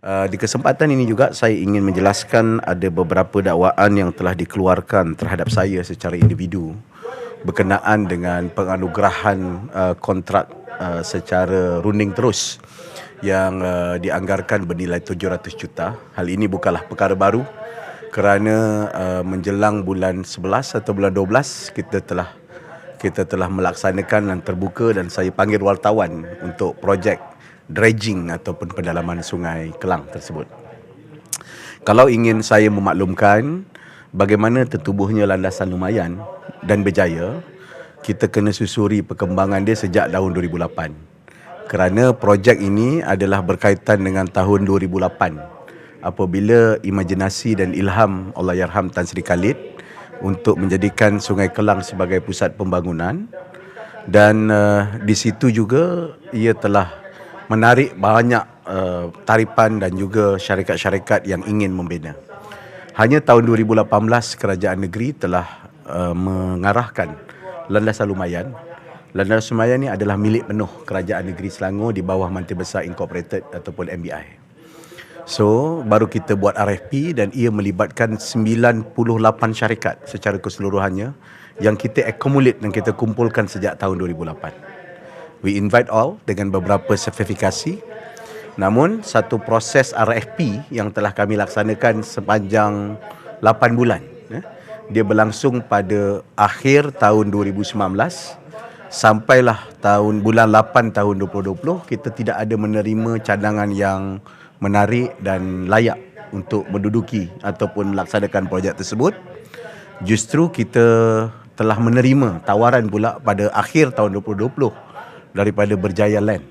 Di kesempatan ini juga saya ingin menjelaskan ada beberapa dakwaan yang telah dikeluarkan terhadap saya secara individu berkenaan dengan penganugerahan kontrak secara runding terus yang dianggarkan bernilai 700 juta. Hal ini bukanlah perkara baru kerana menjelang bulan 11 atau bulan 12 kita telah melaksanakan dan terbuka dan saya panggil wartawan untuk projek dredging ataupun pendalaman sungai Kelang tersebut. Kalau ingin saya memaklumkan bagaimana tertubuhnya landasan lumayan dan berjaya, kita kena susuri perkembangan dia sejak tahun 2008. Kerana projek ini adalah berkaitan dengan tahun 2008 apabila imajinasi dan ilham Allahyarham Tan Sri Khalid untuk menjadikan Sungai Kelang sebagai pusat pembangunan, dan di situ juga ia telah menarik banyak taripan dan juga syarikat-syarikat yang ingin membina. Hanya tahun 2018 kerajaan negeri telah mengarahkan landasan lumayan. Landasan lumayan ini adalah milik penuh kerajaan negeri Selangor di bawah Menteri Besar Incorporated ataupun MBI. So, baru kita buat RFP dan ia melibatkan 98 syarikat secara keseluruhannya yang kita accumulate dan kita kumpulkan sejak tahun 2008. We invite all dengan beberapa sertifikasi. Namun, satu proses RFP yang telah kami laksanakan sepanjang 8 bulan. Dia berlangsung pada akhir tahun 2019 sampailah bulan 8 tahun 2020, kita tidak ada menerima cadangan yang menarik dan layak untuk menduduki ataupun melaksanakan projek tersebut. Justru kita telah menerima tawaran pula pada akhir tahun 2020 daripada Berjaya Land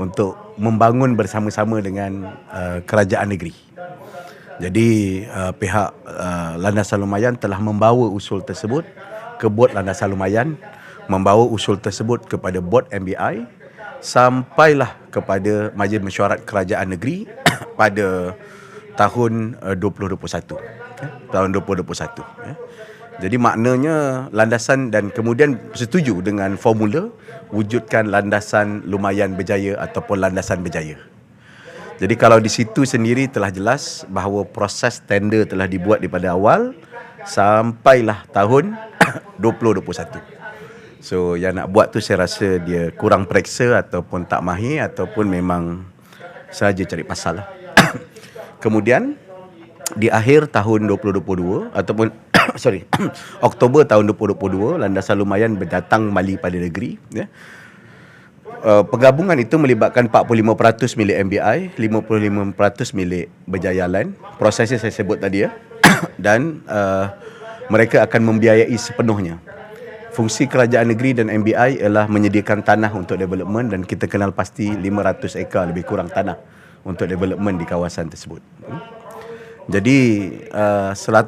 untuk membangun bersama-sama dengan kerajaan negeri. Jadi pihak Landasan Lumayan telah membawa usul tersebut ke Bord Landasan Lumayan, membawa usul tersebut kepada Bord MBI, sampailah kepada Majlis Mesyuarat Kerajaan Negeri pada tahun 2021. Tahun 2021. Jadi maknanya landasan dan kemudian setuju dengan formula wujudkan landasan lumayan berjaya ataupun landasan berjaya. Jadi kalau di situ sendiri telah jelas bahawa proses tender telah dibuat daripada awal sampailah tahun 2021. So yang nak buat tu saya rasa dia kurang periksa ataupun tak mahir ataupun memang sahaja cari pasal lah. Kemudian di akhir tahun 2022 ataupun Oktober tahun 2022, Landasan Lumayan berdatang kembali pada negeri. Penggabungan itu melibatkan 45% milik MBI, 55% milik Berjaya Land. Prosesnya saya sebut tadi dan mereka akan membiayai sepenuhnya. Fungsi kerajaan negeri dan MBI ialah menyediakan tanah untuk development dan kita kenal pasti 500 ekar lebih kurang tanah untuk development di kawasan tersebut. Jadi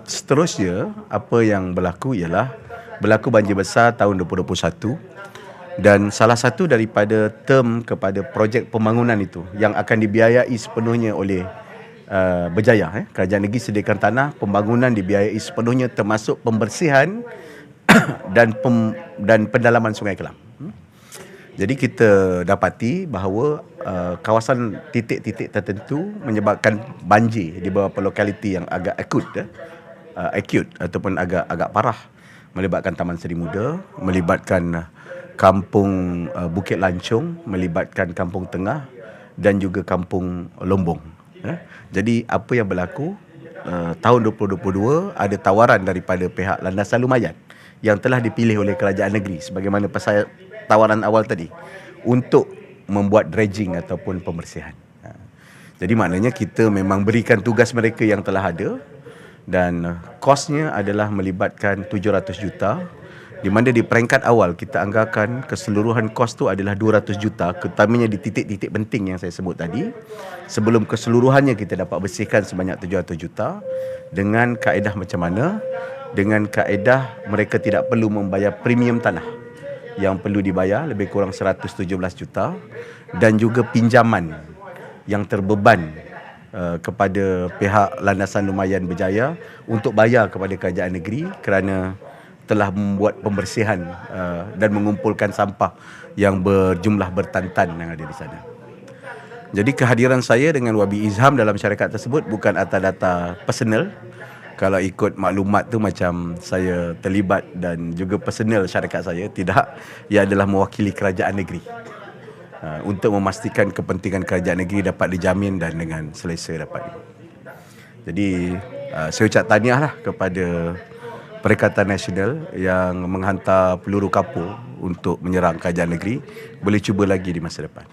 seterusnya apa yang berlaku ialah berlaku banjir besar tahun 2021 dan salah satu daripada term kepada projek pembangunan itu yang akan dibiayai sepenuhnya oleh Berjaya. Kerajaan negeri sediakan tanah, pembangunan dibiayai sepenuhnya termasuk pembersihan dan pendalaman Sungai Kelang. Jadi kita dapati bahawa kawasan titik-titik tertentu menyebabkan banjir di beberapa lokaliti yang agak acute ataupun agak parah, melibatkan Taman Seri Muda, melibatkan Kampung Bukit Lancung, melibatkan Kampung Tengah dan juga Kampung Lombong. Jadi apa yang berlaku tahun 2022 ada tawaran daripada pihak Landasan Lumayan yang telah dipilih oleh kerajaan negeri sebagaimana tawaran awal tadi untuk membuat dredging ataupun pembersihan. Jadi maknanya kita memang berikan tugas mereka yang telah ada dan kosnya adalah melibatkan 700 juta di mana di peringkat awal kita anggarkan keseluruhan kos tu adalah 200 juta terutamanya di titik-titik penting yang saya sebut tadi sebelum keseluruhannya kita dapat bersihkan sebanyak 700 juta dengan kaedah macam mana? Dengan kaedah mereka tidak perlu membayar premium tanah yang perlu dibayar lebih kurang 117 juta dan juga pinjaman yang terbeban kepada pihak Landasan Lumayan Berjaya untuk bayar kepada kerajaan negeri kerana telah membuat pembersihan dan mengumpulkan sampah yang berjumlah bertantan yang ada di sana. Jadi kehadiran saya dengan Wabi Izham dalam syarikat tersebut bukan atas data personal. Kalau ikut maklumat tu macam saya terlibat dan juga personal syarikat saya, tidak. Ia adalah mewakili kerajaan negeri untuk memastikan kepentingan kerajaan negeri dapat dijamin dan dengan selesa dapat. Jadi saya ucap tahniah lah kepada Perikatan Nasional yang menghantar peluru kapur untuk menyerang kerajaan negeri. Boleh cuba lagi di masa depan.